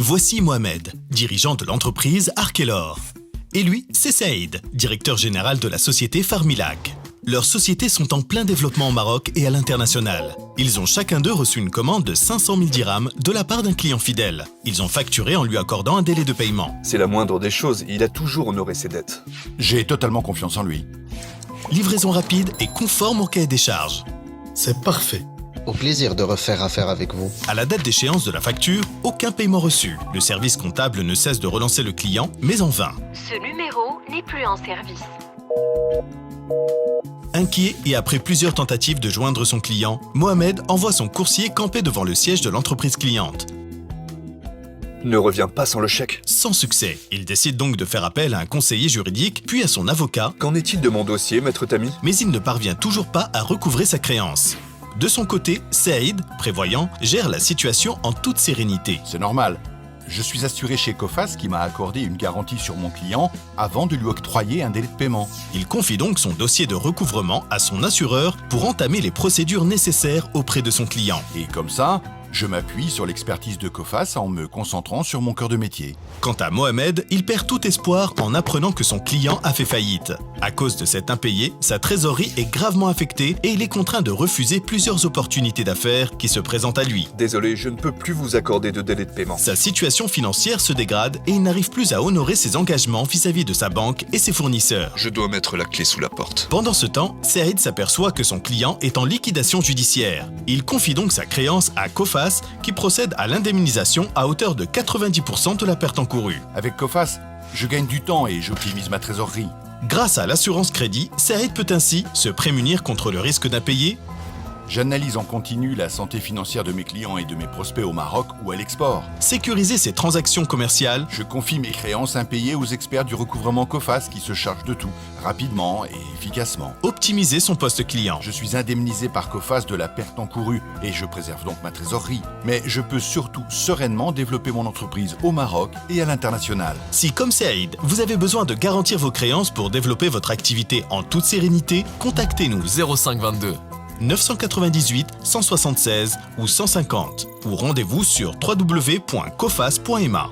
Voici Mohamed, dirigeant de l'entreprise Arkelor. Et lui, c'est Saïd, directeur général de la société Farmilac. Leurs sociétés sont en plein développement au Maroc et à l'international. Ils ont chacun d'eux reçu une commande de 500 000 dirhams de la part d'un client fidèle. Ils ont facturé en lui accordant un délai de paiement. C'est la moindre des choses, il a toujours honoré ses dettes. J'ai totalement confiance en lui. Livraison rapide et conforme au cahier des charges. C'est parfait. Au plaisir de refaire affaire avec vous. À la date d'échéance de la facture, aucun paiement reçu. Le service comptable ne cesse de relancer le client, mais en vain. Ce numéro n'est plus en service. Inquiet et après plusieurs tentatives de joindre son client, Mohamed envoie son coursier camper devant le siège de l'entreprise cliente. Ne reviens pas sans le chèque. Sans succès, il décide donc de faire appel à un conseiller juridique, puis à son avocat. Qu'en est-il de mon dossier, maître Tami? Mais il ne parvient toujours pas à recouvrer sa créance. De son côté, Saïd, prévoyant, gère la situation en toute sérénité. C'est normal. Je suis assuré chez Cofas qui m'a accordé une garantie sur mon client avant de lui octroyer un délai de paiement. Il confie donc son dossier de recouvrement à son assureur pour entamer les procédures nécessaires auprès de son client. Et comme ça, je m'appuie sur l'expertise de Cofas en me concentrant sur mon cœur de métier. Quant à Mohamed, il perd tout espoir en apprenant que son client a fait faillite. À cause de cet impayé, sa trésorerie est gravement affectée et il est contraint de refuser plusieurs opportunités d'affaires qui se présentent à lui. Désolé, je ne peux plus vous accorder de délai de paiement. Sa situation financière se dégrade et il n'arrive plus à honorer ses engagements vis-à-vis de sa banque et ses fournisseurs. Je dois mettre la clé sous la porte. Pendant ce temps, Saïd s'aperçoit que son client est en liquidation judiciaire. Il confie donc sa créance à Cofas qui procède à l'indemnisation à hauteur de 90% de la perte encourue. Avec Cofas, je gagne du temps et j'optimise ma trésorerie. Grâce à l'assurance crédit, Saïd peut ainsi se prémunir contre le risque d'impayé. J'analyse en continu la santé financière de mes clients et de mes prospects au Maroc ou à l'export. Sécuriser ses transactions commerciales. Je confie mes créances impayées aux experts du recouvrement Cofas qui se chargent de tout, rapidement et efficacement. Optimiser son poste client. Je suis indemnisé par Cofas de la perte encourue et je préserve donc ma trésorerie. Mais je peux surtout sereinement développer mon entreprise au Maroc et à l'international. Si, comme Saïd, vous avez besoin de garantir vos créances pour développer votre activité en toute sérénité, contactez-nous 0522 998 176 ou 150 ou rendez-vous sur www.cofas.ma.